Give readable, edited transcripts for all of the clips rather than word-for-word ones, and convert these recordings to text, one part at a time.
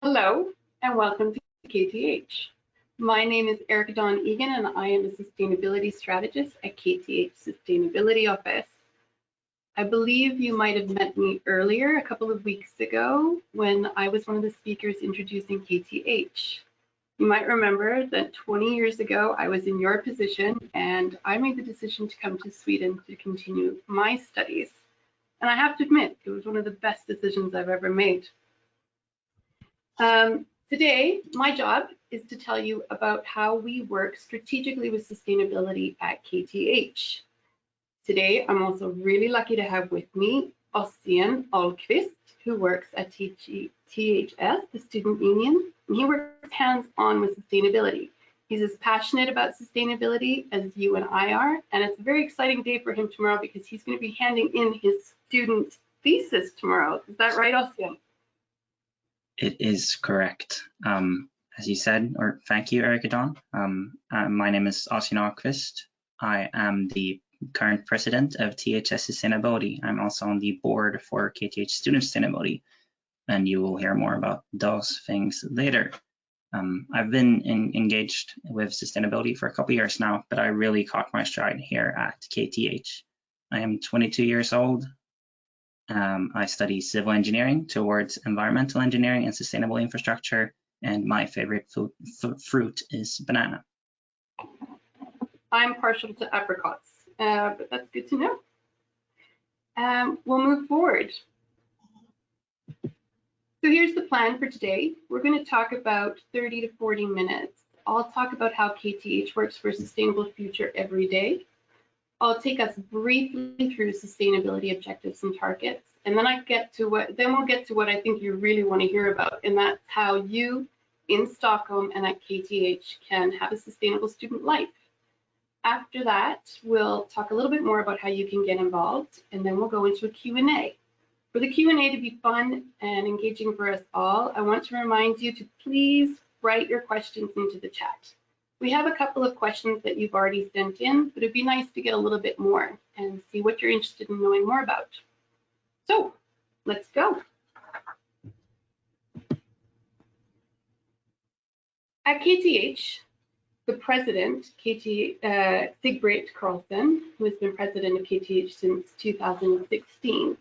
Hello and welcome to KTH. My name is Erica Dawn Egan and I am a sustainability strategist at KTH Sustainability Office. I believe you might have met me earlier a couple of weeks ago when I was one of the speakers introducing KTH. You might remember that 20 years ago I was in your position and I made the decision to come to Sweden to continue my studies. And I have to admit, it was one of the best decisions I've ever made. Today, my job is to tell you about how we work strategically with sustainability at KTH. Today, I'm also really lucky to have with me Ossian Ahlqvist, who works at THS, the Student Union, and he works hands-on with sustainability. He's as passionate about sustainability as you and I are, and it's a very exciting day for him tomorrow because he's going to be handing in his student thesis tomorrow. Is that right, Ossian? It is correct. As you said, or thank you, Erica Dawn. My name is Ossian Ahlqvist. I am the current president of THS Sustainability. I'm also on the board for KTH Student Sustainability, and you will hear more about those things later. I've been engaged with sustainability for a couple of years now, but I really caught my stride here at KTH. I am 22 years old. I study civil engineering towards environmental engineering and sustainable infrastructure, and my favorite fruit is banana. I'm partial to apricots, but that's good to know. We'll move forward. So here's the plan for today. We're going to talk about 30 to 40 minutes. I'll talk about how KTH works for a sustainable future every day. I'll take us briefly through sustainability objectives and targets, and then we'll get to what I think you really want to hear about, and that's how you in Stockholm and at KTH can have a sustainable student life. After that, we'll talk a little bit more about how you can get involved, and then we'll go into a Q&A. For the Q&A to be fun and engaging for us all, I want to remind you to please write your questions into the chat. We have a couple of questions that you've already sent in, but it'd be nice to get a little bit more and see what you're interested in knowing more about. So let's go. At KTH, the president, Sigbrit Karlsson, who has been president of KTH since 2016,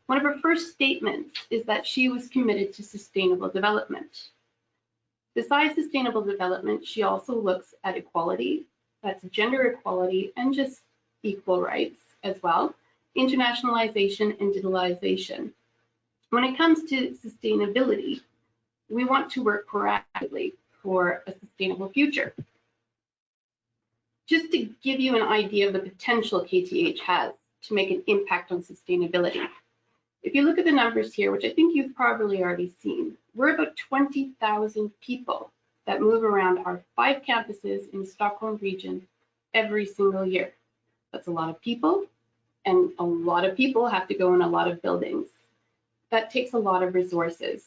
one of her first statements is that she was committed to sustainable development. Besides sustainable development, she also looks at equality, that's gender equality and just equal rights as well, internationalization and digitalization. When it comes to sustainability, we want to work proactively for a sustainable future. Just to give you an idea of the potential KTH has to make an impact on sustainability. If you look at the numbers here, which I think you've probably already seen, we're about 20,000 people that move around our 5 campuses in the Stockholm region every single year. That's a lot of people, and a lot of people have to go in a lot of buildings. That takes a lot of resources.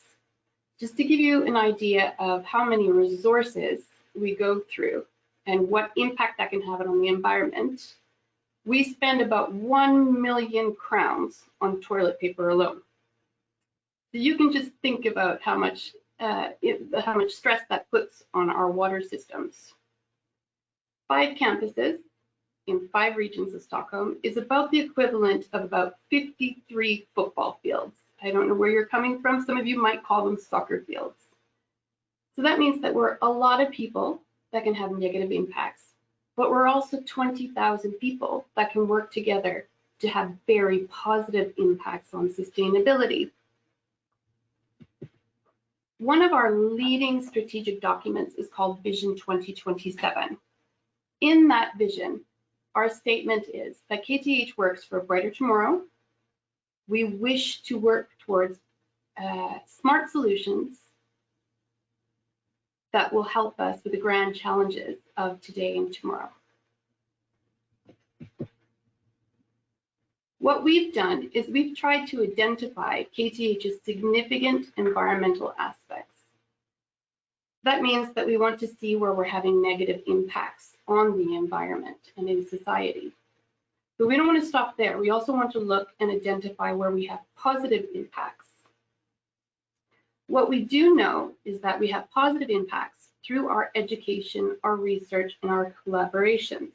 Just to give you an idea of how many resources we go through and what impact that can have on the environment, we spend about 1 million crowns on toilet paper alone. So you can just think about how much stress that puts on our water systems. 5 campuses in 5 regions of Stockholm is about the equivalent of about 53 football fields. I don't know where you're coming from. Some of you might call them soccer fields. So that means that we're a lot of people that can have negative impacts. But we're also 20,000 people that can work together to have very positive impacts on sustainability. One of our leading strategic documents is called Vision 2027. In that vision, our statement is that KTH works for a brighter tomorrow. We wish to work towards smart solutions that will help us with the grand challenges of today and tomorrow. What we've done is we've tried to identify KTH's significant environmental aspects. That means that we want to see where we're having negative impacts on the environment and in society. But we don't want to stop there. We also want to look and identify where we have positive impacts. What we do know is that we have positive impacts through our education, our research, and our collaborations.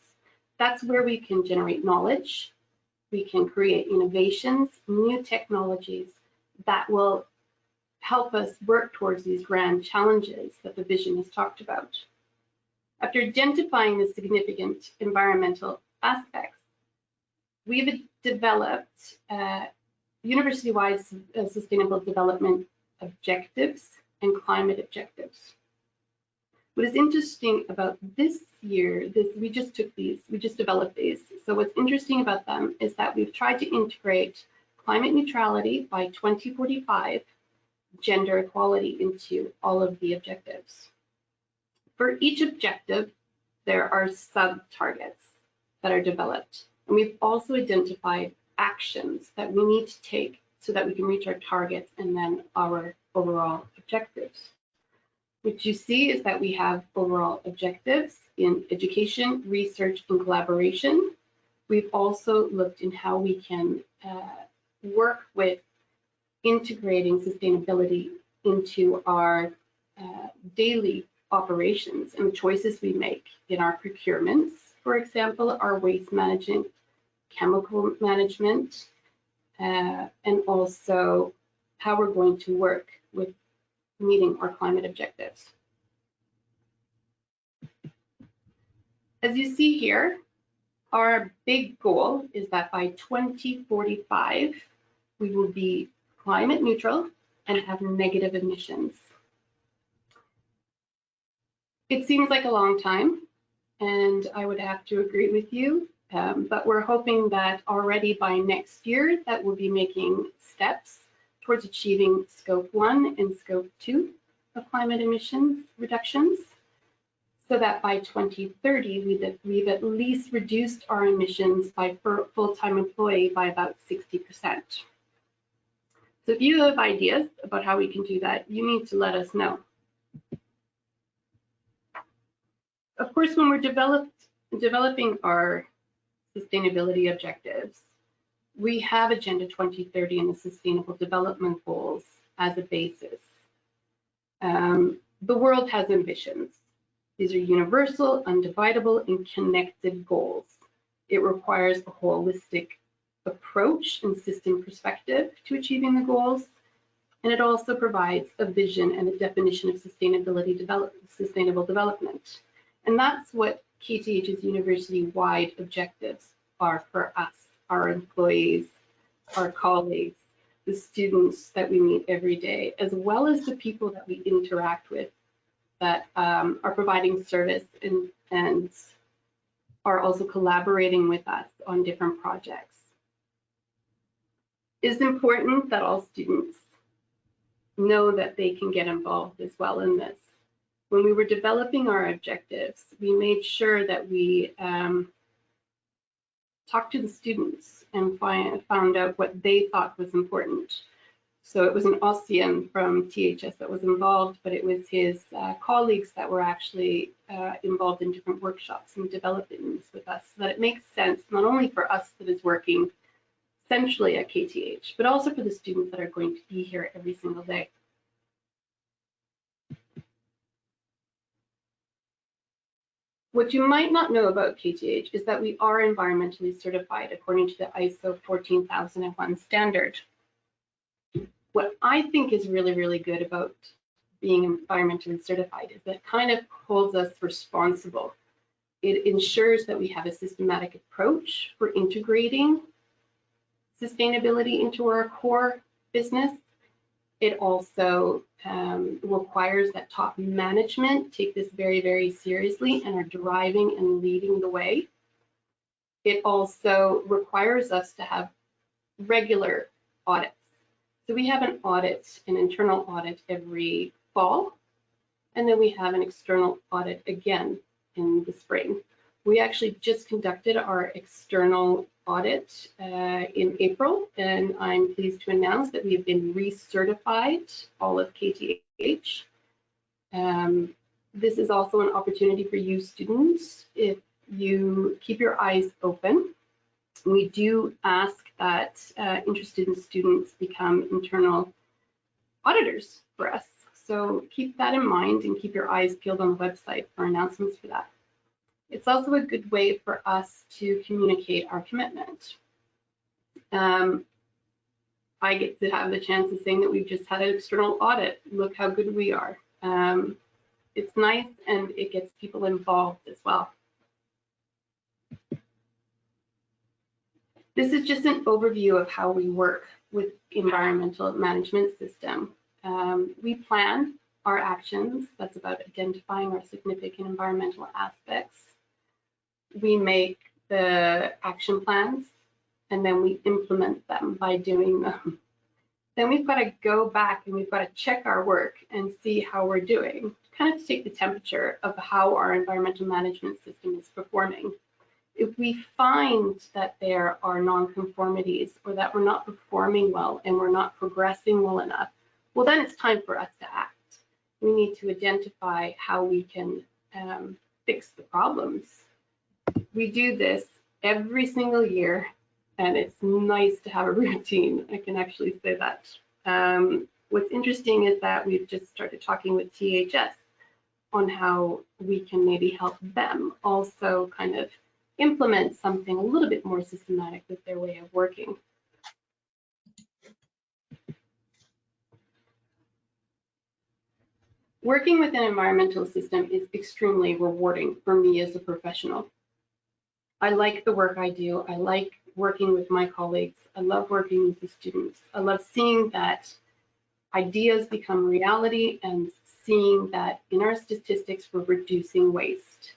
That's where we can generate knowledge, we can create innovations, new technologies that will help us work towards these grand challenges that the vision has talked about. After identifying the significant environmental aspects, we've developed university-wide sustainable development objectives and climate objectives. What is interesting about this year, we just developed these. So what's interesting about them is that we've tried to integrate climate neutrality by 2045, gender equality into all of the objectives. For each objective, there are sub-targets that are developed. And we've also identified actions that we need to take so that we can reach our targets and then our overall objectives. What you see is that we have overall objectives in education, research, and collaboration. We've also looked in how we can work with integrating sustainability into our daily operations and the choices we make in our procurements, for example, our waste management, chemical management, and also how we're going to work with meeting our climate objectives. As you see here, our big goal is that by 2045, we will be climate neutral and have negative emissions. It seems like a long time, and I would have to agree with you, but we're hoping that already by next year that we'll be making steps towards achieving Scope 1 and Scope 2 of climate emissions reductions, so that by 2030 we've at least reduced our emissions by full-time employee by about 60%. So if you have ideas about how we can do that, you need to let us know. Of course, when we're developing our sustainability objectives, we have Agenda 2030 and the Sustainable Development Goals as a basis. The world has ambitions. These are universal, undividable, and connected goals. It requires a holistic approach and system perspective to achieving the goals, and it also provides a vision and a definition of sustainable development. And that's what KTH's university-wide objectives are for us, our employees, our colleagues, the students that we meet every day, as well as the people that we interact with that are providing service and are also collaborating with us on different projects. It's important that all students know that they can get involved as well in this. When we were developing our objectives, we made sure that we talked to the students and found out what they thought was important. So it was an Aussian from THS that was involved, but it was his colleagues that were actually involved in different workshops and developing this with us, so that it makes sense not only for us that is working centrally at KTH, but also for the students that are going to be here every single day. What you might not know about KTH is that we are environmentally certified according to the ISO 14001 standard. What I think is really, really good about being environmentally certified is that it kind of holds us responsible. It ensures that we have a systematic approach for integrating sustainability into our core business. It also requires that top management take this very, very seriously and are driving and leading the way. It also requires us to have regular audits. So we have an internal audit every fall, and then we have an external audit again in the spring. We actually just conducted our external audit in April, and I'm pleased to announce that we've been recertified, all of KTH. This is also an opportunity for you students. If you keep your eyes open, we do ask that interested students become internal auditors for us. So keep that in mind and keep your eyes peeled on the website for announcements for that. It's also a good way for us to communicate our commitment. I get to have the chance of saying that we've just had an external audit. Look how good we are. It's nice and it gets people involved as well. This is just an overview of how we work with environmental management system. We plan our actions. That's about identifying our significant environmental aspects. We make the action plans and then we implement them by doing them. Then we've got to go back and we've got to check our work and see how we're doing, kind of take the temperature of how our environmental management system is performing. If we find that there are non-conformities or that we're not performing well and we're not progressing well enough, well, then it's time for us to act. We need to identify how we can fix the problems. We do this every single year, and it's nice to have a routine. I can actually say that. What's interesting is that we've just started talking with THS on how we can maybe help them also kind of implement something a little bit more systematic with their way of working. Working with an environmental system is extremely rewarding for me as a professional. I like the work I do. I like working with my colleagues. I love working with the students. I love seeing that ideas become reality and seeing that in our statistics we're reducing waste.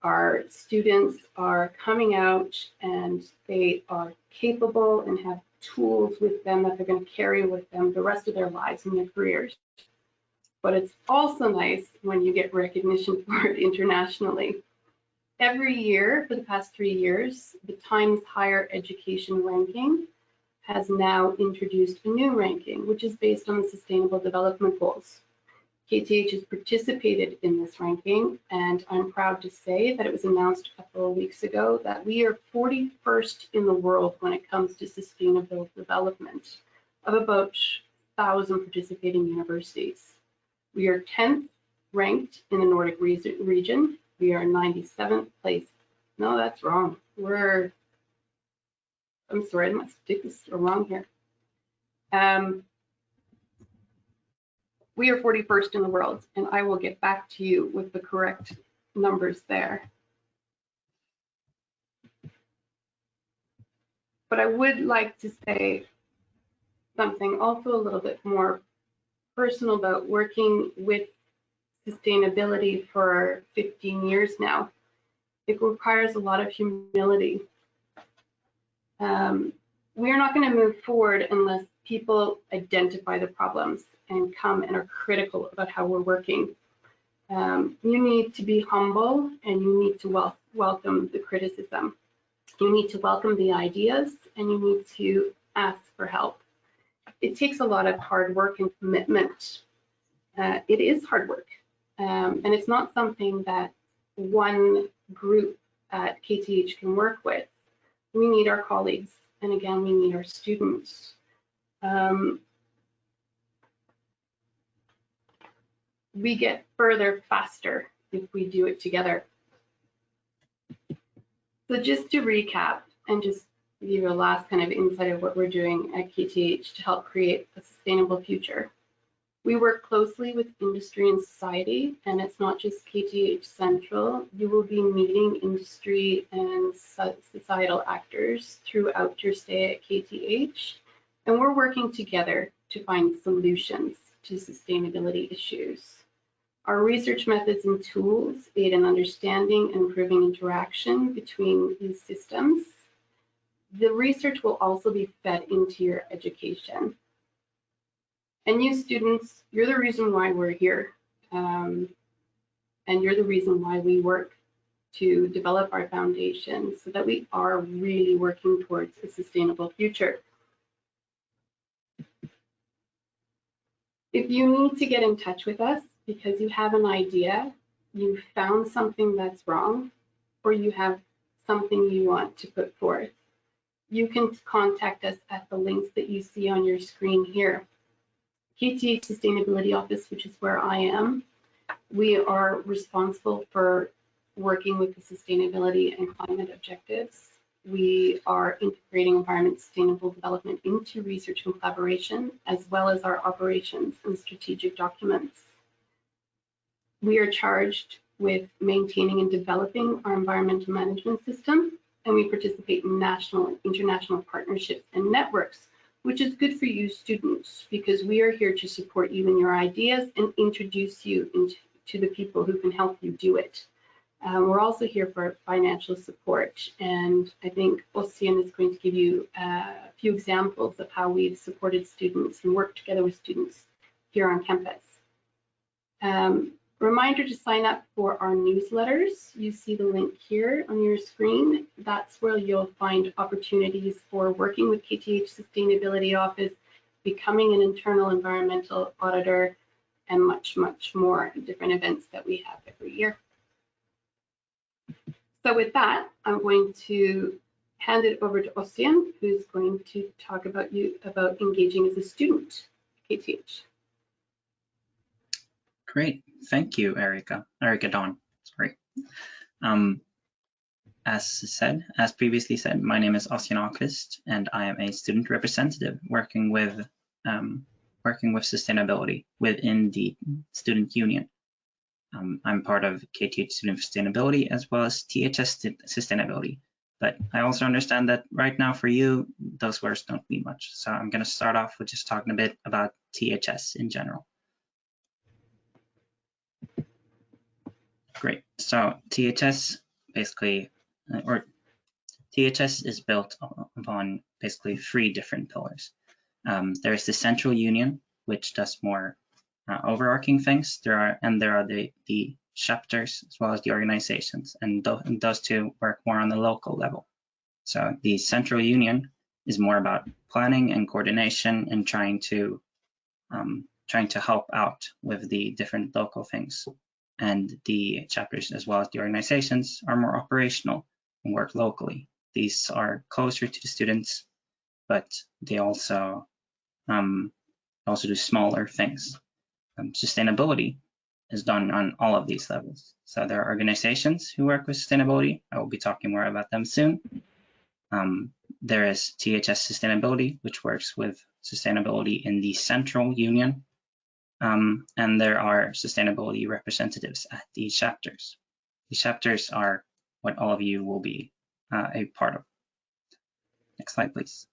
Our students are coming out and they are capable and have tools with them that they're going to carry with them the rest of their lives and their careers. But it's also nice when you get recognition for it internationally. Every year for the past 3 years, the Times Higher Education ranking has now introduced a new ranking, which is based on the Sustainable Development Goals. KTH has participated in this ranking, and I'm proud to say that it was announced a couple of weeks ago that we are 41st in the world when it comes to sustainable development of about 1,000 participating universities. We are 10th ranked in the Nordic region. We are 97th place. No, that's wrong. I'm sorry, I must take this wrong here. We are 41st in the world, and I will get back to you with the correct numbers there. But I would like to say something also a little bit more personal about working with sustainability for 15 years now. It requires a lot of humility. We are not going to move forward unless people identify the problems and come and are critical about how we're working. You need to be humble and you need to welcome the criticism. You need to welcome the ideas and you need to ask for help. It takes a lot of hard work and commitment. It is hard work. And it's not something that one group at KTH can work with. We need our colleagues, and again, we need our students. We get further faster if we do it together. So just to recap and just give you a last kind of insight of what we're doing at KTH to help create a sustainable future. We work closely with industry and society, and it's not just KTH Central. You will be meeting industry and societal actors throughout your stay at KTH, and we're working together to find solutions to sustainability issues. Our research methods and tools aid in understanding and improving interaction between these systems. The research will also be fed into your education. And you students, you're the reason why we're here. And you're the reason why we work to develop our foundation so that we are really working towards a sustainable future. If you need to get in touch with us because you have an idea, you found something that's wrong, or you have something you want to put forth, you can contact us at the links that you see on your screen here. KTH Sustainability Office, which is where I am, we are responsible for working with the sustainability and climate objectives. We are integrating environment sustainable development into research and collaboration, as well as our operations and strategic documents. We are charged with maintaining and developing our environmental management system, and we participate in national and international partnerships and networks, which is good for you students, because we are here to support you in your ideas and introduce you to the people who can help you do it. We're also here for financial support, and I think Ossian is going to give you a few examples of how we've supported students and worked together with students here on campus. Reminder to sign up for our newsletters. You see the link here on your screen. That's where you'll find opportunities for working with KTH Sustainability Office, becoming an internal environmental auditor, and much, much more different events that we have every year. So with that, I'm going to hand it over to Ossian, who's going to talk about engaging as a student at KTH. Great, thank you, Erica Dawn. Sorry. As previously said, my name is Ossian Ahlqvist, and I am a student representative working with sustainability within the student union. I'm part of KTH Student Sustainability as well as THS Sustainability, but I also understand that right now for you, those words don't mean much. So I'm going to start off with just talking a bit about THS in general. Great. So THS basically, THS is built upon basically 3 different pillars. There's the central union, which does more overarching things. There are the chapters as well as the organizations, and those two work more on the local level. So the central union is more about planning and coordination and trying to help out with the different local things. And the chapters as well as the organizations are more operational and work locally. These are closer to the students, but they also do smaller things. Sustainability is done on all of these levels. So there are organizations who work with sustainability. I will be talking more about them soon. There is THS Sustainability, which works with sustainability in the central union. And there are sustainability representatives at these chapters. These chapters are what all of you will be a part of. Next slide, please.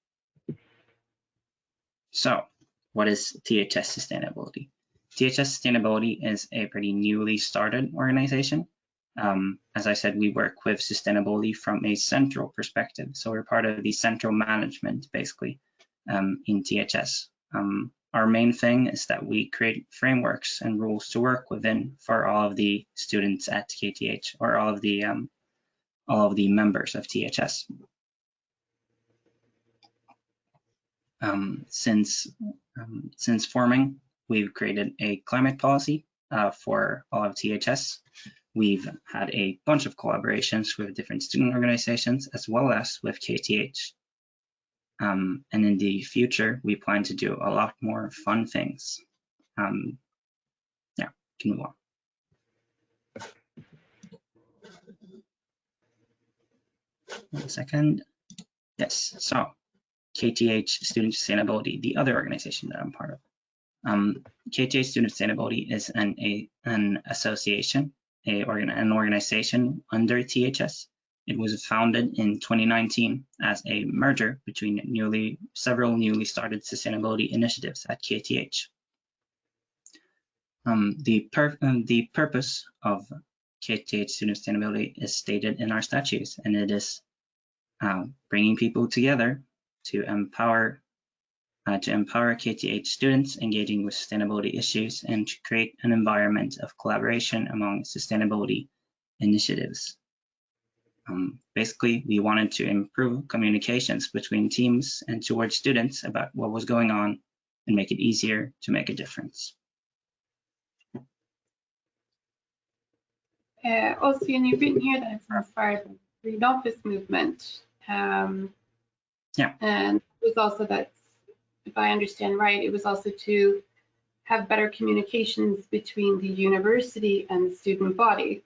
So what is THS Sustainability? THS Sustainability is a pretty newly started organization. As I said, we work with sustainability from a central perspective. So we're part of the central management, basically, in THS. Our main thing is that we create frameworks and rules to work within for all of the students at KTH, or all of the members of THS. Since forming, we've created a climate policy for all of THS. We've had a bunch of collaborations with different student organizations as well as with KTH. And in the future, we plan to do a lot more fun things. Yeah, can move on. One second. Yes, so KTH Student Sustainability, the other organization that I'm part of. KTH Student Sustainability is an association, an organization under THS. It was founded in 2019 as a merger between several newly started sustainability initiatives at KTH. The purpose of KTH Student Sustainability is stated in our statutes, and it is bringing people together to empower KTH students engaging with sustainability issues and to create an environment of collaboration among sustainability initiatives. Basically, we wanted to improve communications between teams and towards students about what was going on and make it easier to make a difference. Ossian, you've written here that it's inspired by the Green Office movement. Yeah. And it was also that, if I understand right, it was also to have better communications between the university and the student body.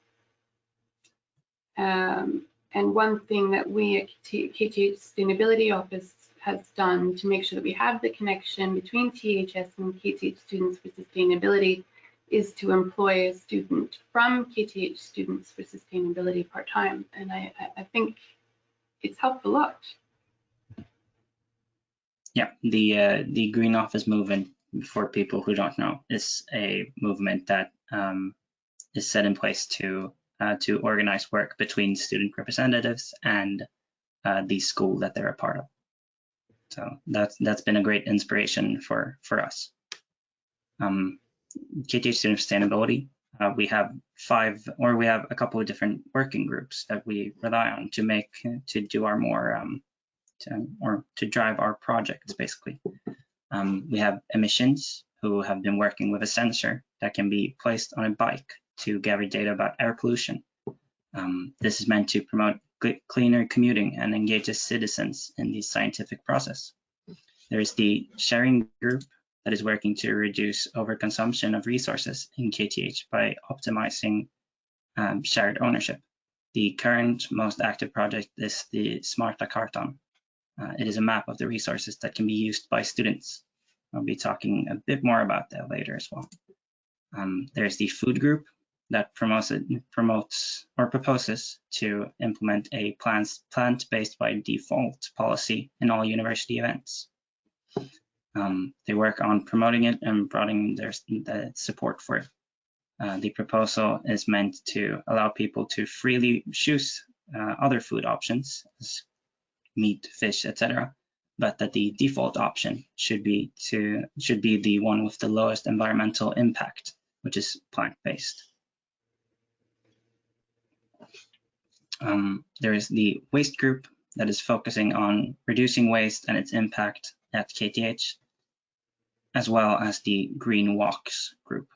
And one thing that we at KTH Sustainability Office has done to make sure that we have the connection between THS and KTH Students for Sustainability is to employ a student from KTH Students for Sustainability part-time. And I think it's helped a lot. Yeah, the Green Office movement, for people who don't know, is a movement that is set in place to organize work between student representatives and the school that they're a part of. So that's been a great inspiration for us. KTH Student Sustainability, we have a couple of different working groups that we rely on to do our more to drive our projects, basically. We have emissions, who have been working with a sensor that can be placed on a bike to gather data about air pollution. This is meant to promote cleaner commuting and engages citizens in the scientific process. There's the sharing group that is working to reduce overconsumption of resources in KTH by optimizing shared ownership. The current most active project is the Smarta Kartan. It is a map of the resources that can be used by students. I'll be talking a bit more about that later as well. There's the food group that promotes or proposes to implement a plant-based by default policy in all university events. They work on promoting it and broadening the support for it. The proposal is meant to allow people to freely choose other food options, meat, fish, etc., but that the default option should be the one with the lowest environmental impact, which is plant-based. There is the waste group that is focusing on reducing waste and its impact at KTH, as well as the Green Walks group.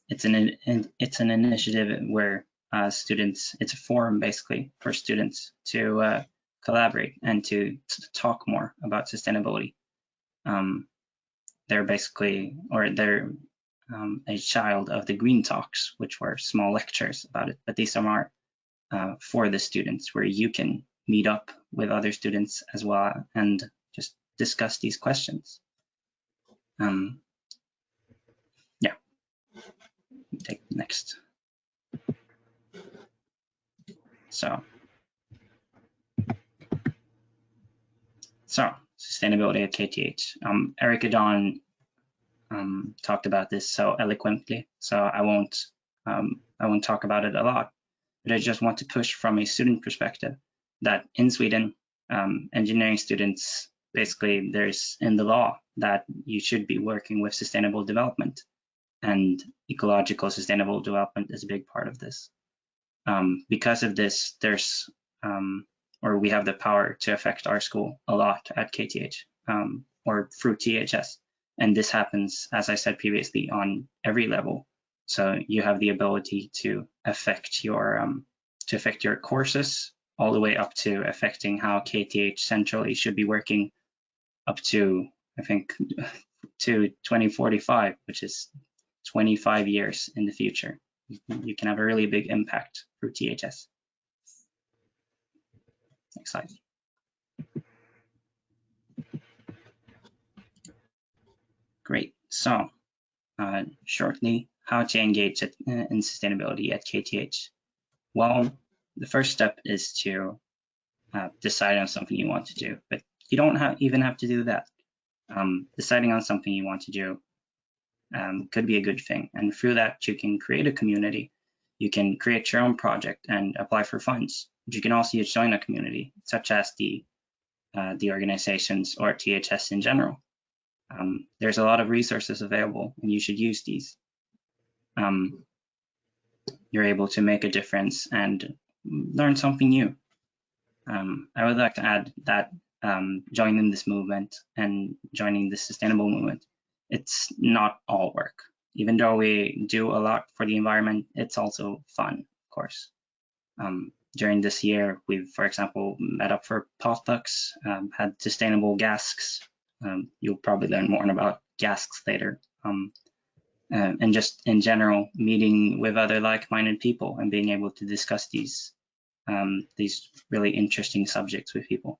It's an initiative where students, it's a forum basically for students to collaborate and to talk more about sustainability. They're basically, or they're a child of the Green Talks, which were small lectures about it, but these are for the students, where you can meet up with other students as well and just discuss these questions. Yeah, take next. So sustainability at KTH. Erica Dawn talked about this so eloquently, so I won't talk about it a lot, but I just want to push from a student perspective that in Sweden, engineering students, basically there's in the law that you should be working with sustainable development, and ecological sustainable development is a big part of this. Because of this, there's we have the power to affect our school a lot at KTH or through THS. And this happens, as I said previously, on every level. So you have the ability to affect your courses all the way up to affecting how KTH centrally should be working up to, I think, to 2045, which is 25 years in the future. You can have a really big impact through THS. Next slide. Great. So shortly, how to engage in sustainability at KTH. Well, the first step is to decide on something you want to do, but you don't even have to do that. Deciding on something you want to do could be a good thing. And through that, you can create a community. You can create your own project and apply for funds. But you can also join a community, such as the organizations or THS in general. There's a lot of resources available, and you should use these. You're able to make a difference and learn something new. I would like to add that joining this movement and joining the sustainable movement, it's not all work. Even though we do a lot for the environment, it's also fun, of course. During this year, we've, for example, met up for potlucks, had sustainable gasks. You'll probably learn more about gasks later. and just in general, meeting with other like-minded people and being able to discuss these really interesting subjects with people.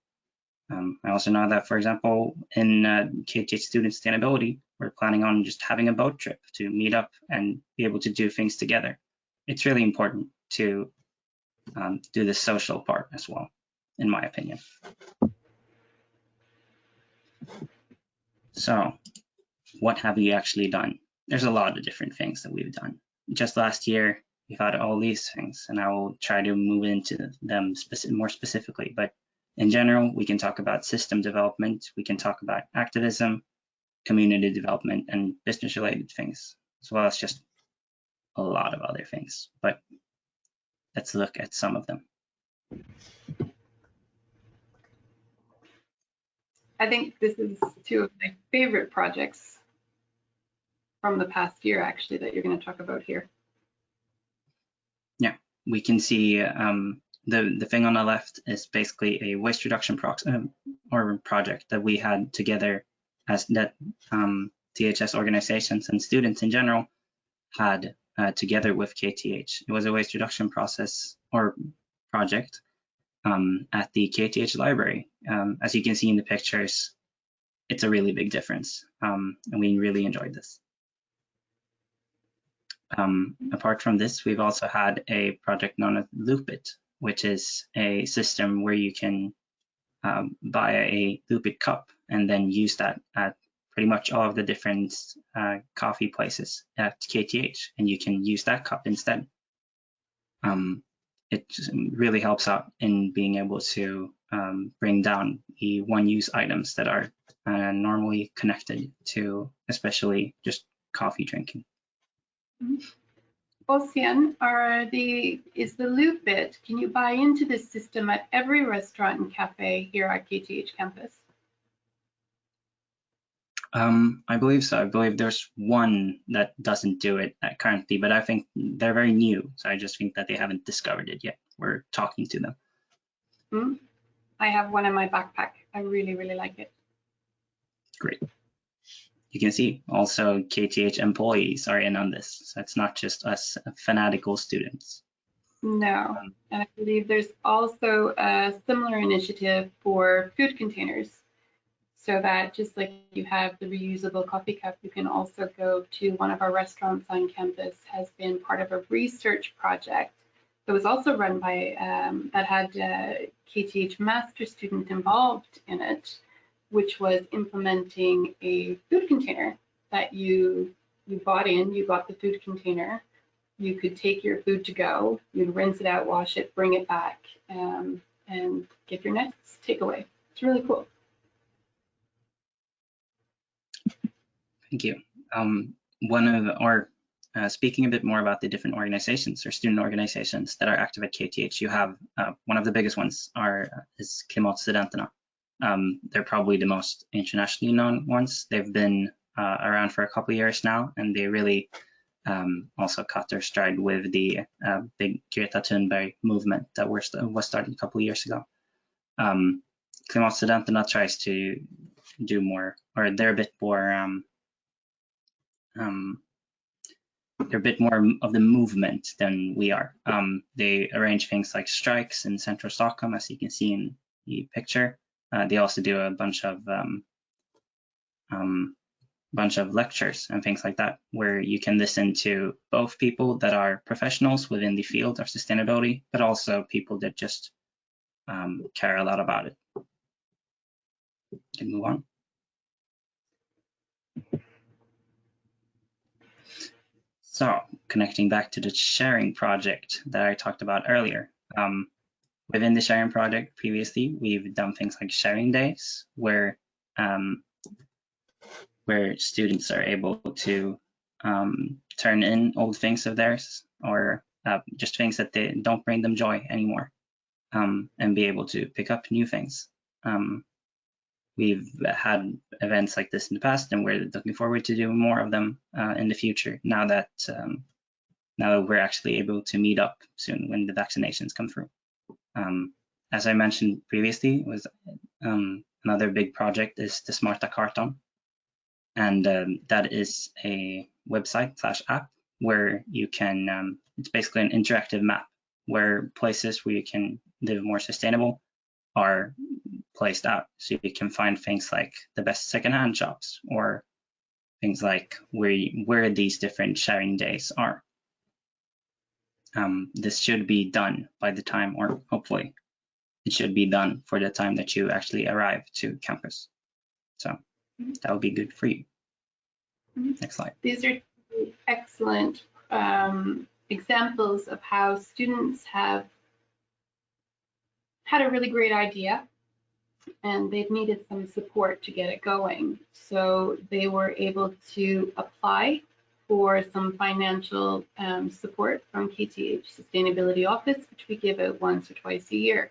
I also know that, for example, in KTH Student Sustainability, we're planning on just having a boat trip to meet up and be able to do things together. It's really important to do the social part as well, in my opinion. So what have we actually done? There's a lot of different things that we've done. Just last year, we've had all these things, and I will try to move into them more specifically. But in general, we can talk about system development, we can talk about activism, community development, and business-related things, as well as just a lot of other things. But let's look at some of them. I think this is two of my favorite projects from the past year, actually, that you're going to talk about here. Yeah, we can see the thing on the left is basically a waste reduction project that we had together as that THS organizations and students in general had together with KTH. It was a waste reduction process or project at the KTH library. As you can see in the pictures, it's a really big difference, and we really enjoyed this. Apart from this, we've also had a project known as Loopit, which is a system where you can buy a Loopit cup and then use that at pretty much all of the different coffee places at KTH, and you can use that cup instead. It really helps out in being able to bring down the one-use items that are normally connected to, especially just coffee drinking. Ossian, is the Loopit, can you buy into this system at every restaurant and cafe here at KTH campus? I believe so. I believe there's one that doesn't do it currently, but I think they're very new. So I just think that they haven't discovered it yet. We're talking to them. I have one in my backpack. I really, really like it. Great. You can see also KTH employees are in on this. So it's not just us fanatical students. No, and I believe there's also a similar initiative for food containers. So that just like you have the reusable coffee cup, you can also go to one of our restaurants on campus, has been part of a research project that was also run by, that had KTH master student involved in it, which was implementing a food container that you bought in, you got the food container, you could take your food to go, you'd rinse it out, wash it, bring it back, and get your next takeaway. It's really cool. Thank you. Speaking a bit more about the different organizations or student organizations that are active at KTH, you have one of the biggest ones is KTH Studenterna. They're probably the most internationally known ones. They've been around for a couple of years now, and they really also caught their stride with the big Greta Thunberg movement that was started a couple of years ago. KTH Studenterna tries to do more, or they're a bit more they're a bit more of the movement than we are. They arrange things like strikes in central Stockholm, as you can see in the picture. They also do a bunch of lectures and things like that, where you can listen to both people that are professionals within the field of sustainability, but also people that just care a lot about it. You can move on. So connecting back to the sharing project that I talked about earlier. Within the sharing project previously, we've done things like sharing days where students are able to turn in old things of theirs or just things that they don't bring them joy anymore, and be able to pick up new things. We've had events like this in the past, and we're looking forward to doing more of them in the future now that we're actually able to meet up soon when the vaccinations come through. As I mentioned previously, was another big project is the Smarta Kartan. And that is a website/app where you can, it's basically an interactive map where places where you can live more sustainable are placed out. So you can find things like the best secondhand shops, or things like where these different sharing days are. This should be done by the time, or hopefully it should be done for the time that you actually arrive to campus. So that would be good for you. Next slide. These are excellent examples of how students have had a really great idea and they've needed some support to get it going. So they were able to apply for some financial support from KTH Sustainability Office, which we give out once or twice a year.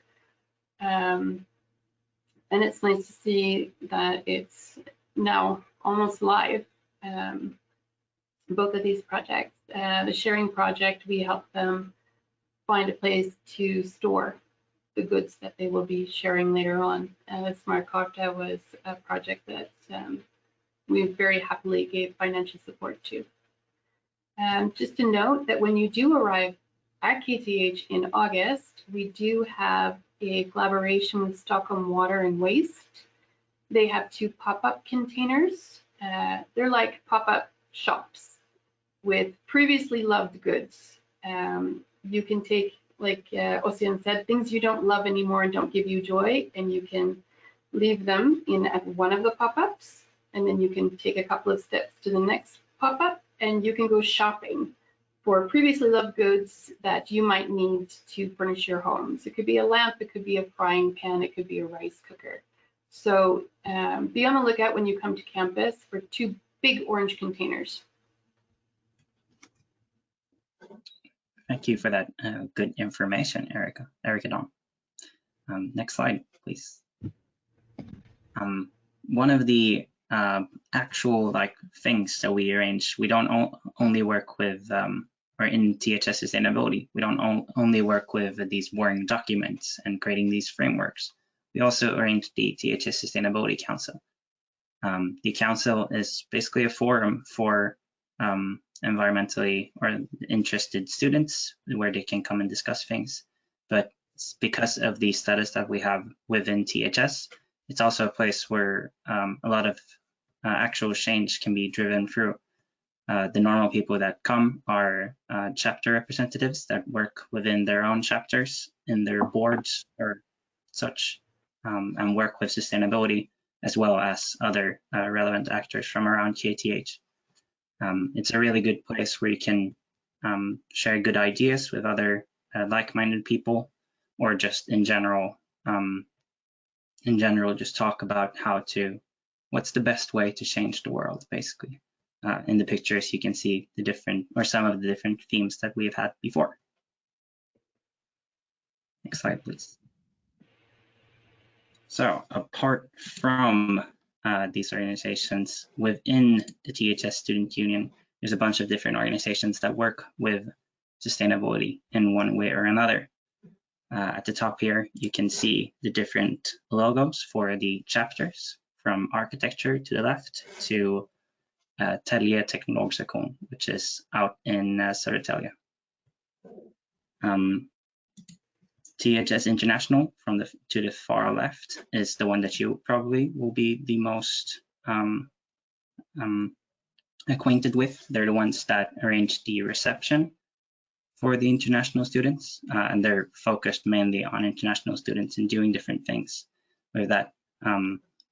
And it's nice to see that it's now almost live. Both of these projects, the sharing project, we help them find a place to store the goods that they will be sharing later on. Smart Karta was a project that we very happily gave financial support to. Just to note that when you do arrive at KTH in August, we do have a collaboration with Stockholm Water and Waste. They have 2 pop-up containers. They're like pop-up shops with previously loved goods. You can take, like Ossian said, things you don't love anymore and don't give you joy, and you can leave them in at one of the pop-ups, and then you can take a couple of steps to the next pop-up, and you can go shopping for previously loved goods that you might need to furnish your homes. It could be a lamp, it could be a frying pan, it could be a rice cooker. So be on the lookout when you come to campus for 2 big orange containers. Thank you for that good information, Erica Dawn. Next slide, please. One of the actual things that we arrange, we don't only work with, or in THS Sustainability, we don't only work with these boring documents and creating these frameworks. We also arrange the THS Sustainability Council. The council is basically a forum for environmentally or interested students where they can come and discuss things. But because of the status that we have within THS, it's also a place where a lot of actual change can be driven through. The normal people that come are chapter representatives that work within their own chapters in their boards or such, and work with sustainability, as well as other relevant actors from around KTH. It's a really good place where you can share good ideas with other like-minded people, or just in general, just talk about what's the best way to change the world, basically. In the pictures, you can see the different, or some of the different themes that we've had before. Next slide, please. So apart from these organizations within the THS Student Union, there's a bunch of different organizations that work with sustainability in one way or another. At the top here, you can see the different logos for the chapters, from architecture to the left to Telge Teknologsektion, which is out in Södertälje. THS International to the far left is the one that you probably will be the most acquainted with. They're the ones that arrange the reception for the international students, and they're focused mainly on international students and doing different things with that.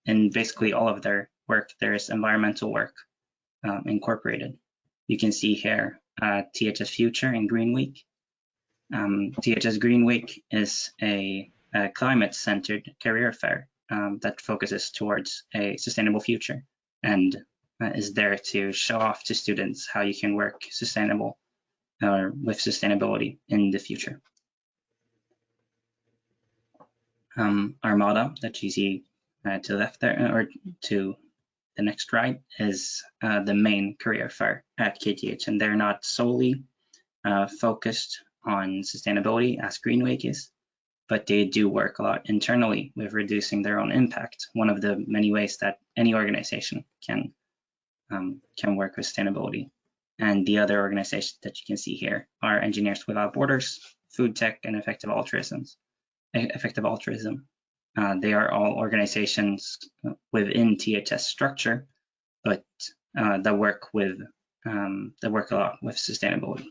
In basically all of their work, there's environmental work incorporated. You can see here THS Future and Green Week. THS Green Week is a climate-centered career fair that focuses towards a sustainable future, and is there to show off to students how you can work sustainable with sustainability in the future. Armada, that you see to the left there, or to the next right, is the main career fair at KTH, and they're not solely focused on sustainability as Green Week is, but they do work a lot internally with reducing their own impact. One of the many ways that any organization can can work with sustainability. And the other organizations that you can see here are Engineers Without Borders, Food Tech, and Effective Altruism. They are all organizations within THS structure, but that work a lot with sustainability.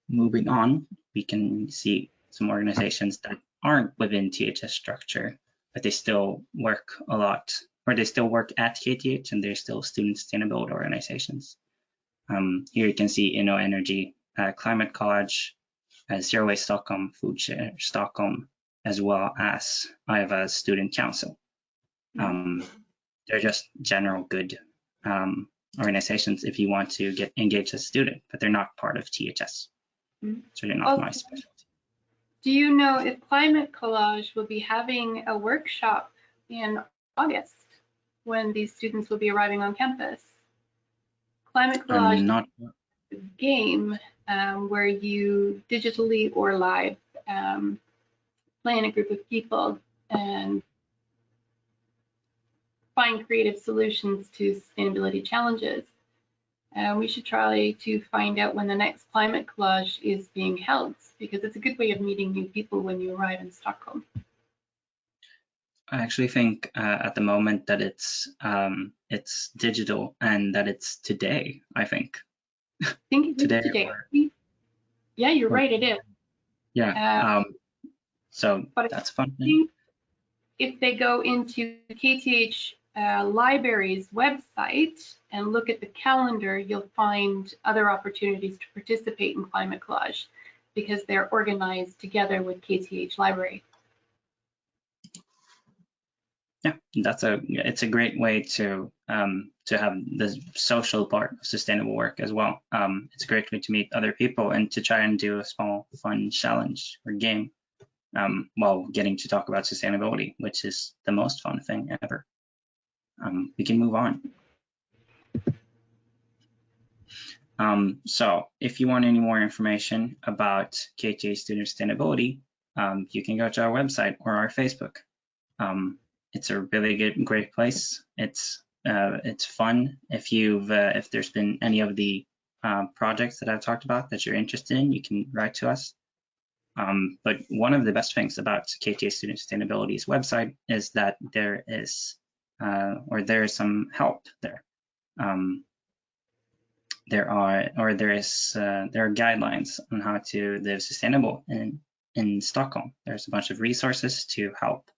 Moving on, we can see some organizations that aren't within THS structure, but they still work a lot, or they still work at KTH, and they're still student sustainability organizations. Here you can see InnoEnergy, Climate College, Zero Waste Stockholm, Food Share Stockholm, as well as I have a student council. They're just general good organizations if you want to get engaged as a student, but they're not part of THS. So they're not my specialty. Do you know if Climate Collage will be having a workshop in August when these students will be arriving on campus? Climate Collage is a game where you digitally or live play in a group of people and find creative solutions to sustainability challenges. We should try to find out when the next Climate Collage is being held, because it's a good way of meeting new people when you arrive in Stockholm. I actually think at the moment that it's digital and that it's today, I think. I think it's today. Yeah, you're right, it is. Yeah, so but that's fun. I think if they go into KTH Library's website and look at the calendar, you'll find other opportunities to participate in Climate Collage because they're organized together with KTH Library. Yeah, it's a great way to have the social part of sustainable work as well. It's a great way to meet other people and to try and do a small fun challenge or game while getting to talk about sustainability, which is the most fun thing ever. We can move on. So if you want any more information about KTH Student Sustainability, you can go to our website or our Facebook. It's a really great place. It's fun. If there's been any of the projects that I've talked about that you're interested in, you can write to us. But one of the best things about KTH Student Sustainability's website is that there is some help there. There are guidelines on how to live sustainable in Stockholm. There's a bunch of resources to help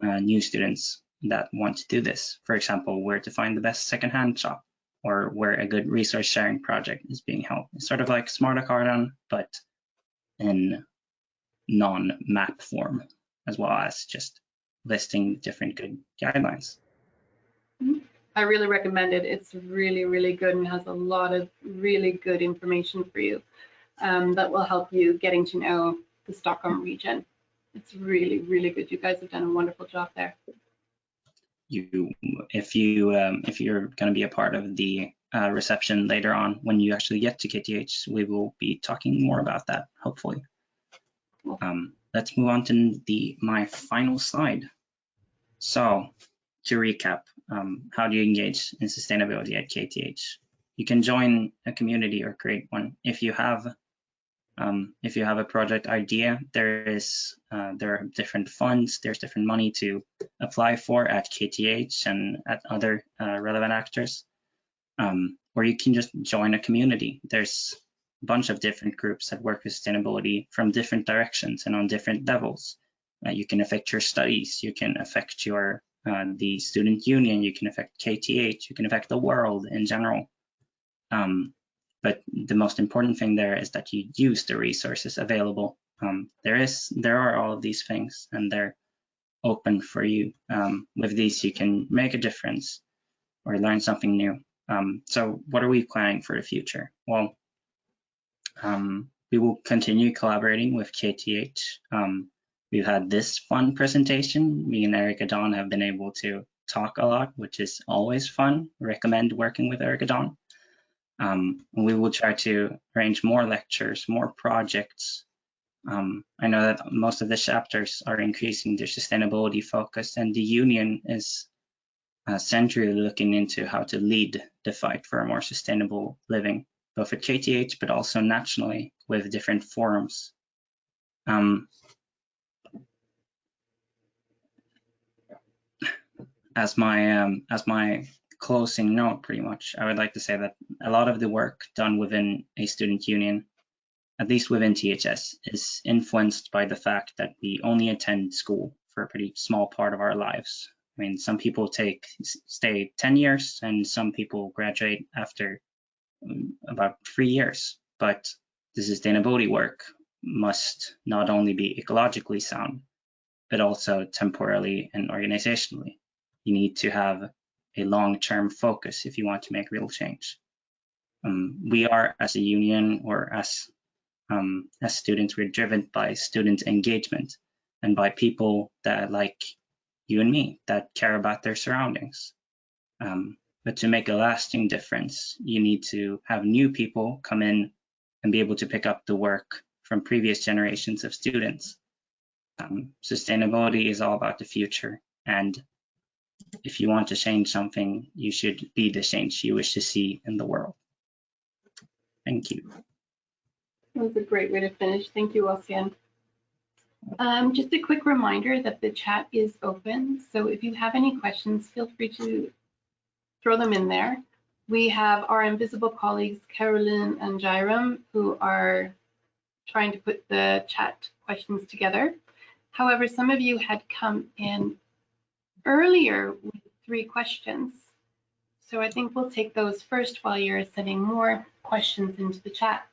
new students that want to do this. For example, where to find the best secondhand shop, or where a good resource sharing project is being held. It's sort of like Smartakartan, but in non-map form, as well as just listing different good guidelines. I really recommend it. It's really, really good and has a lot of really good information for you that will help you getting to know the Stockholm region. It's really, really good. You guys have done a wonderful job there. If you're going to be a part of the reception later on, when you actually get to KTH, we will be talking more about that, hopefully. Cool. Let's move on to my final slide. So to recap, how do you engage in sustainability at KTH? You can join a community or create one. If you have a project idea, there are different funds, there's different money to apply for at KTH and at other relevant actors. Or you can just join a community. There's a bunch of different groups that work with sustainability from different directions and on different levels. You can affect your studies, you can affect your the student union, you can affect KTH, you can affect the world in general. But the most important thing there is that you use the resources available. There are all of these things, and they're open for you. With these, you can make a difference or learn something new. So what are we planning for the future? Well, we will continue collaborating with KTH. We've had this fun presentation. Me and Erica Dawn have been able to talk a lot, which is always fun. Recommend working with Erica Dawn. We will try to arrange more lectures, more projects. I know that most of the chapters are increasing their sustainability focus, and the union is century looking into how to lead the fight for a more sustainable living, both at KTH, but also nationally with different forums. As my closing note, pretty much, I would like to say that a lot of the work done within a student union, at least within THS, is influenced by the fact that we only attend school for a pretty small part of our lives. I mean, some people stay 10 years and some people graduate after about 3 years, but the sustainability work must not only be ecologically sound, but also temporally and organizationally. You need to have a long-term focus if you want to make real change. We are, as a union or as students, we're driven by student engagement and by people that, like you and me, that care about their surroundings. But to make a lasting difference, you need to have new people come in and be able to pick up the work from previous generations of students. Sustainability is all about the future, and if you want to change something, you should be the change you wish to see in the world. Thank you. That was a great way to finish. Thank you, Ossian. Just a quick reminder that the chat is open, so if you have any questions, feel free to throw them in there. We have our invisible colleagues, Carolyn and Jairam, who are trying to put the chat questions together. However, some of you had come in earlier with 3 questions. So I think we'll take those first while you're sending more questions into the chat.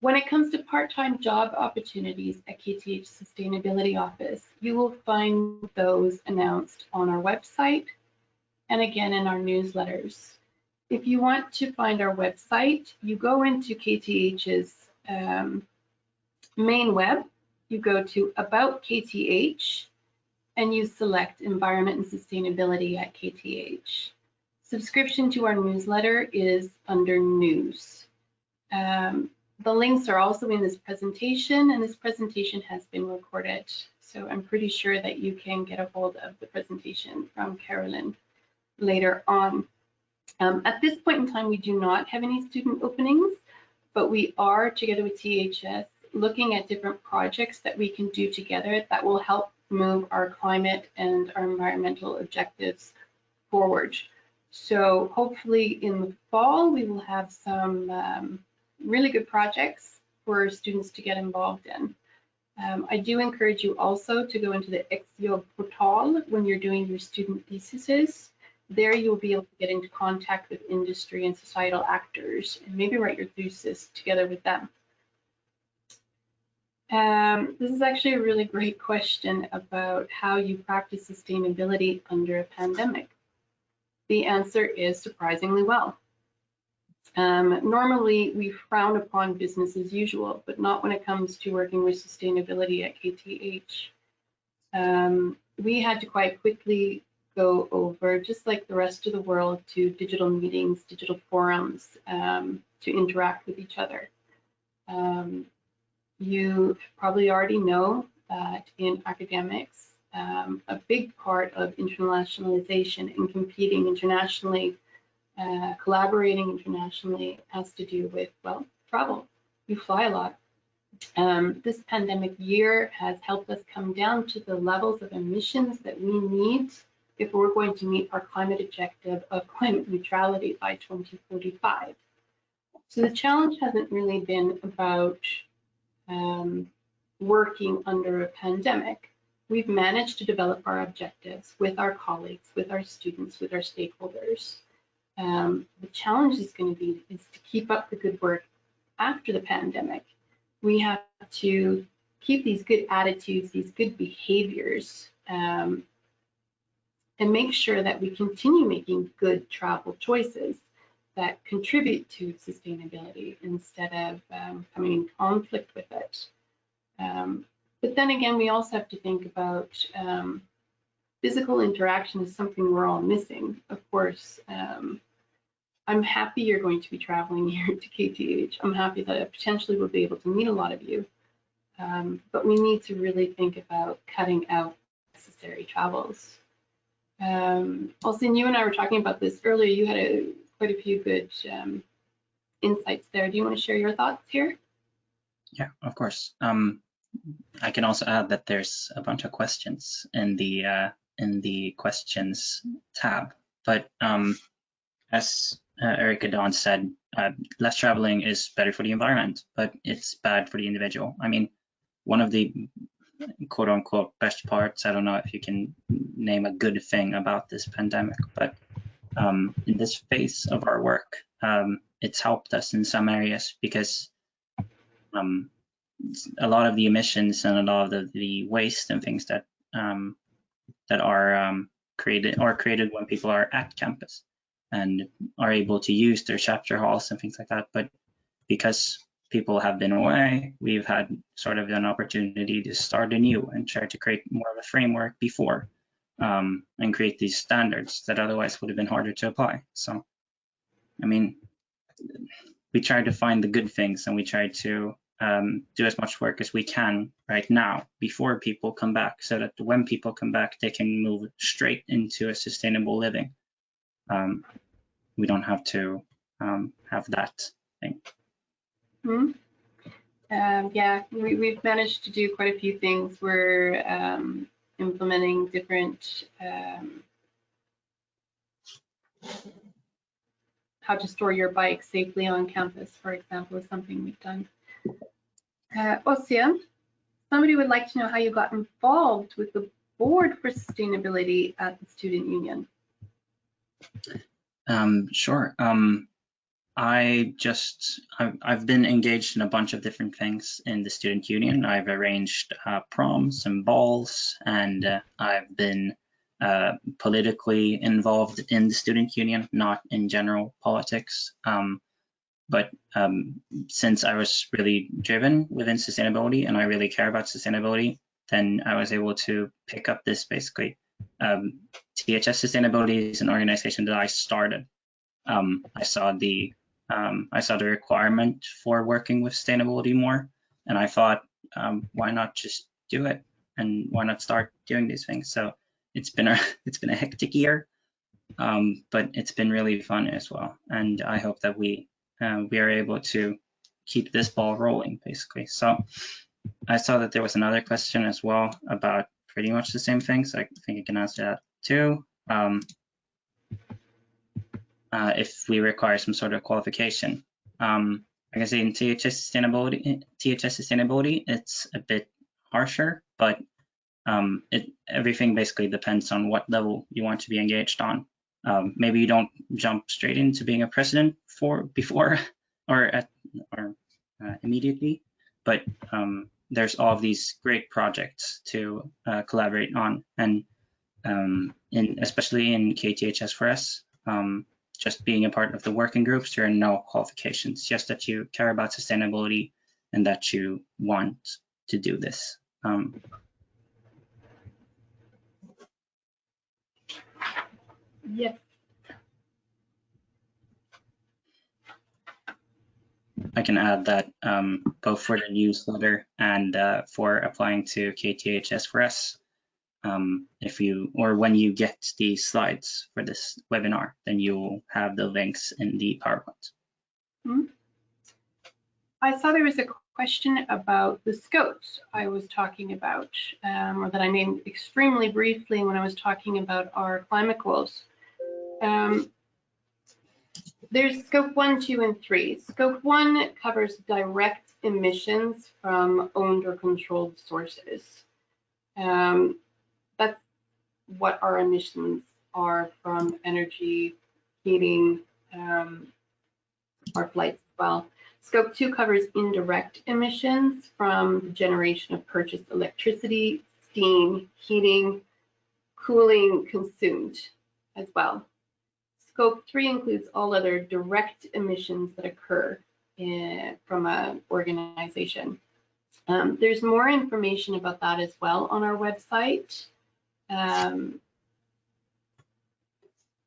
When it comes to part-time job opportunities at KTH Sustainability Office, you will find those announced on our website and again in our newsletters. If you want to find our website, you go into KTH's main web, you go to About KTH, and you select Environment and Sustainability at KTH. Subscription to our newsletter is under News. The links are also in this presentation, and this presentation has been recorded. So I'm pretty sure that you can get a hold of the presentation from Carolyn later on. At this point in time, we do not have any student openings, but we are, together with THS, looking at different projects that we can do together that will help move our climate and our environmental objectives forward. So hopefully in the fall, we will have some really good projects for students to get involved in. I do encourage you also to go into the Exio portal when you're doing your student theses. There you'll be able to get into contact with industry and societal actors and maybe write your thesis together with them. This is actually a really great question about how you practice sustainability under a pandemic. The answer is surprisingly well. Normally, we frown upon business as usual, but not when it comes to working with sustainability at KTH. We had to quite quickly go over, just like the rest of the world, to digital meetings, digital forums, to interact with each other. You probably already know that in academics, a big part of internationalization and competing internationally, collaborating internationally has to do with, well, travel. You fly a lot. This pandemic year has helped us come down to the levels of emissions that we need if we're going to meet our climate objective of climate neutrality by 2045. So the challenge hasn't really been about working under a pandemic. We've managed to develop our objectives with our colleagues, with our students, with our stakeholders. The challenge is going to be to keep up the good work after the pandemic. We have to keep these good attitudes, these good behaviors, and make sure that we continue making good travel choices that contribute to sustainability instead of coming in conflict with it. But then again, we also have to think about physical interaction is something we're all missing. Of course, I'm happy you're going to be traveling here to KTH. I'm happy that I potentially will be able to meet a lot of you. But we need to really think about cutting out necessary travels. Austin, you and I were talking about this earlier. You had quite a few good insights there. Do you want to share your thoughts here? Yeah, of course. I can also add that there's a bunch of questions in the questions tab, but as Erica Dawn said, less traveling is better for the environment, but it's bad for the individual. I mean, one of the quote unquote best parts, I don't know if you can name a good thing about this pandemic, but in this phase of our work, it's helped us in some areas because a lot of the emissions and a lot of the waste and things that that are created when people are at campus and are able to use their chapter halls and things like that. But because people have been away, we've had sort of an opportunity to start anew and try to create more of a framework before and create these standards that otherwise would have been harder to apply. So, I mean, we try to find the good things and we try to do as much work as we can right now before people come back, so that when people come back, they can move straight into a sustainable living. We don't have to have that thing. Yeah, we've managed to do quite a few things. We're implementing different how to store your bike safely on campus, for example, is something we've done. Ossian, somebody would like to know how you got involved with the board for sustainability at the student union. Sure. I've been engaged in a bunch of different things in the student union. I've arranged proms and balls, and I've been politically involved in the student union, not in general politics. But since I was really driven within sustainability and I really care about sustainability, then I was able to pick up this basically. THS Sustainability is an organization that I started. I saw the requirement for working with sustainability more, and I thought, why not just do it, and why not start doing these things? So it's been a hectic year, but it's been really fun as well, and I hope that we are able to keep this ball rolling, basically. So I saw that there was another question as well about pretty much the same thing, so I think I can answer that too. If we require some sort of qualification. Like I say, in THS Sustainability, it's a bit harsher, but everything basically depends on what level you want to be engaged on. Maybe you don't jump straight into being a president before or immediately, but there's all of these great projects to collaborate on, and especially in KTHS for us, just being a part of the working groups, there are no qualifications, just that you care about sustainability and that you want to do this. Yes. I can add that both for the newsletter and for applying to KTHS for us, when you get the slides for this webinar, then you'll have the links in the PowerPoint. I saw there was a question about the scopes I was talking about, or that I named extremely briefly when I was talking about our climate goals. There's scope 1, 2, and 3. Scope 1 covers direct emissions from owned or controlled sources. That's what our emissions are from energy, heating, our flights as well. Scope 2 covers indirect emissions from the generation of purchased electricity, steam, heating, cooling consumed as well. Scope 3 includes all other direct emissions that occur from an organization. There's more information about that as well on our website.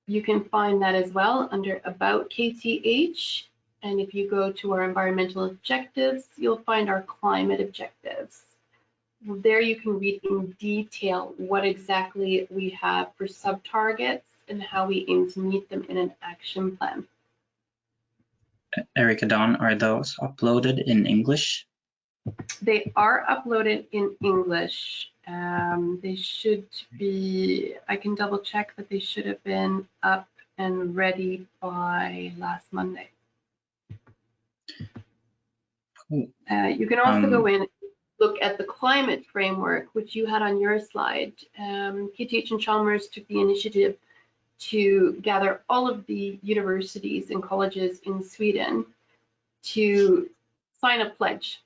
You can find that as well under About KTH. And if you go to our environmental objectives, you'll find our climate objectives. There you can read in detail what exactly we have for sub-targets and how we aim to meet them in an action plan. Erica Dawn, are those uploaded in English? They are uploaded in English. They should be, I can double check that they should have been up and ready by last Monday. Cool. You can also go in and look at the climate framework, which you had on your slide. KTH and Chalmers took the initiative to gather all of the universities and colleges in Sweden to sign a pledge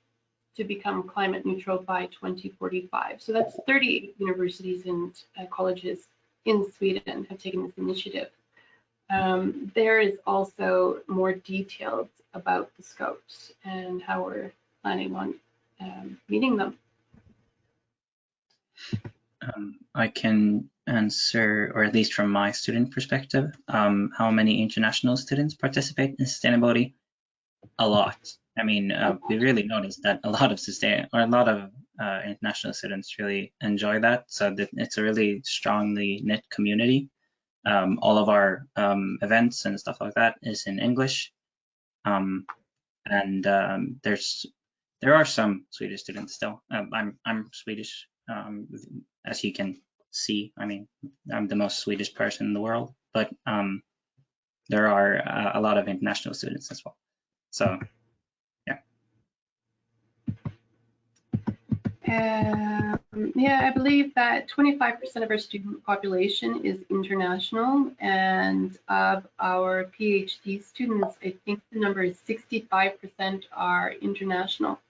to become climate neutral by 2045. So that's 38 universities and colleges in Sweden have taken this initiative. There is also more details about the scopes and how we're planning on meeting them. I can answer, or at least from my student perspective, how many international students participate in sustainability? A lot. I mean, we really noticed that a lot of international students really enjoy that. So that it's a really strongly knit community. All of our events and stuff like that is in English, and there are some Swedish students still. I'm Swedish, as you can see. I mean, I'm the most Swedish person in the world, but there are a lot of international students as well. So, yeah. Yeah, I believe that 25% of our student population is international, and of our PhD students, I think the number is 65% are international.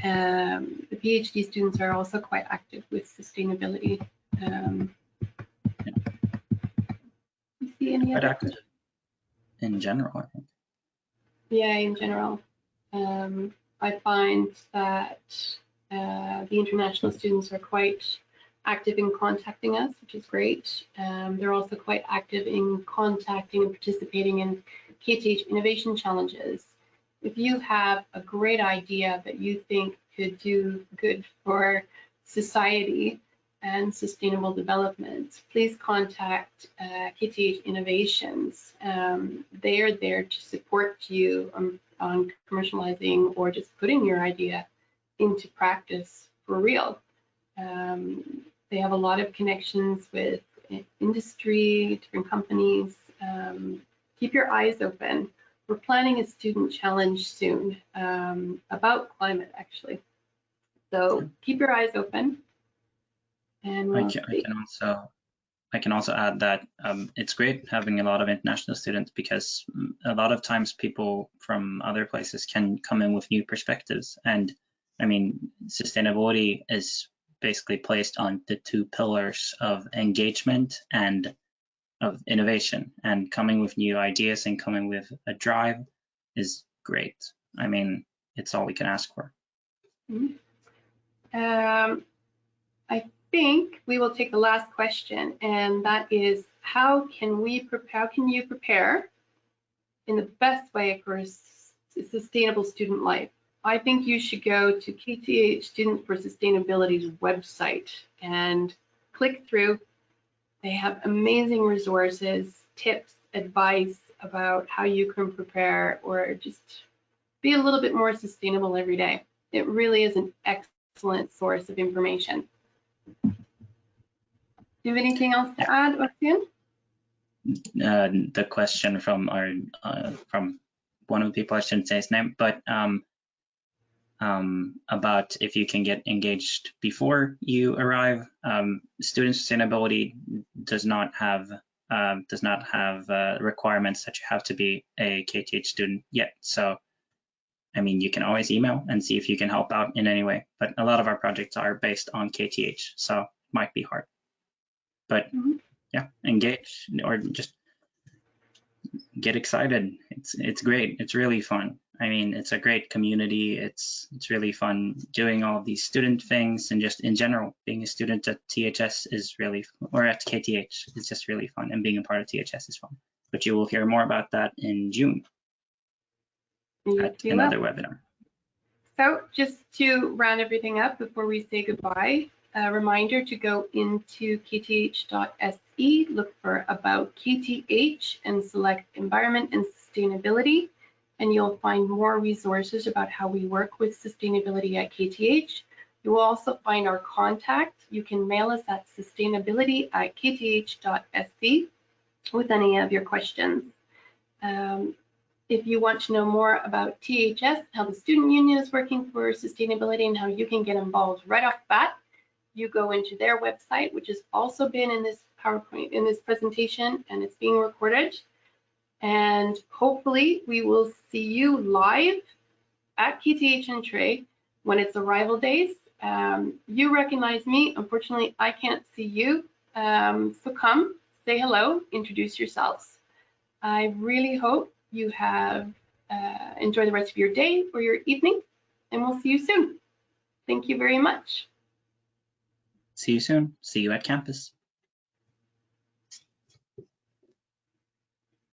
The PhD students are also quite active with sustainability. You see any Quite other active in general, I think. Yeah, in general. I find that the international students are quite active in contacting us, which is great. They're also quite active in contacting and participating in KTH innovation challenges. If you have a great idea that you think could do good for society and sustainable development, please contact KTH Innovations. They are there to support you on commercializing or just putting your idea into practice for real. They have a lot of connections with industry, different companies. Keep your eyes open. We're planning a student challenge soon about climate, actually. So keep your eyes open. And we'll I can also add that it's great having a lot of international students, because a lot of times people from other places can come in with new perspectives. And I mean, sustainability is basically placed on the two pillars of engagement and of innovation, and coming with new ideas and coming with a drive is great. I mean, it's all we can ask for. I think we will take the last question, and that is, how can you prepare in the best way for a sustainable student life? I think you should go to KTH Student for Sustainability's website and click through. They have amazing resources, tips, advice about how you can prepare or just be a little bit more sustainable every day. It really is an excellent source of information. Do you have anything else to add, Ossian? The question from one of the people, I shouldn't say his name, but about if you can get engaged before you arrive. Student sustainability does not have requirements that you have to be a KTH student yet. So, I mean, you can always email and see if you can help out in any way. But a lot of our projects are based on KTH, so it might be hard. But yeah, engage or just get excited. It's great. It's really fun. I mean, it's a great community. It's really fun doing all these student things, and just in general, being a student at THS is really, or at KTH, is just really fun, and being a part of THS is fun. But you will hear more about that in June at another webinar. So just to round everything up before we say goodbye, a reminder to go into kth.se, look for About KTH and select Environment and Sustainability, and you'll find more resources about how we work with sustainability at KTH. You will also find our contact. You can mail us at sustainability@kth.se with any of your questions. If you want to know more about THS, how the student union is working for sustainability and how you can get involved right off the bat, you go into their website, which has also been in this PowerPoint, in this presentation, and it's being recorded. And hopefully we will see you live at KTH in Trey when it's arrival days. You recognize me. Unfortunately, I can't see you. So come, say hello, introduce yourselves. I really hope you have enjoyed the rest of your day or your evening, and we'll see you soon. Thank you very much. See you soon. See you at campus.